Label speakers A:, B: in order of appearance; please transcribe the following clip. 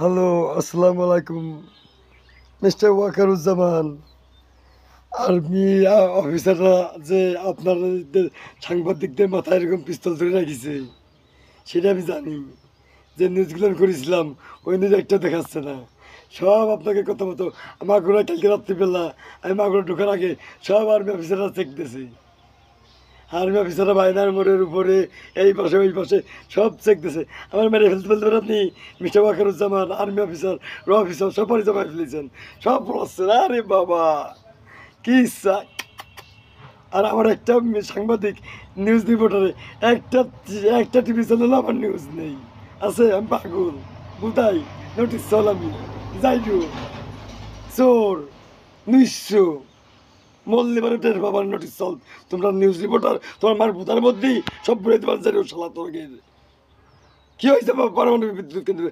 A: Hello, আসসালামু আলাইকুম mister Wakeruzzaman. Army অফিসাররা যে আপনাদের সাংবাদিকদের মাথায় এরকম পিস্তল ধরে রাখিছে সেটা আমি জানি। যে নিউজগুলো আমি করেছিলাম ওই নিউজ একটা দেখাচ্ছে না। সব আপনাকে কথা মতো মাগুরা কালকে রাত্রিবেলা আমি মাগুরা ঢোকার আগে সব আর্মি অফিসাররা চেক দিয়েছে। আর্মি অফিসাররা বাইনার মোড়ের উপরে এই পাশে ওই পাশে সব চেক দিয়েছে। আমার মেরে ফেলতে বলতে পারেন আপনি mister Wakeruzzaman army officer officer সবারই জমা ফেলেছেন, সব পড়াচ্ছেন। আরে বাবা কি ইচ্ছা! আর আমার একটা সাংবাদিক নিউজ রিপোর্টারে একটা একটা টিভি চ্যানেল আমার নিউজ নেই আছে। আমি পাগল বুঝাই নোটিস চল আমি যাই চোর নিঃস্ব মল্লি মানে টের বাবার নোটিস চল। তোমরা নিউজ রিপোর্টার তোমার মার ভূতার মধ্যেই সব বলে তোমার জানি শালা তোর কি হয়েছে পারমাণবিক বিদ্যুৎ কেন্দ্রে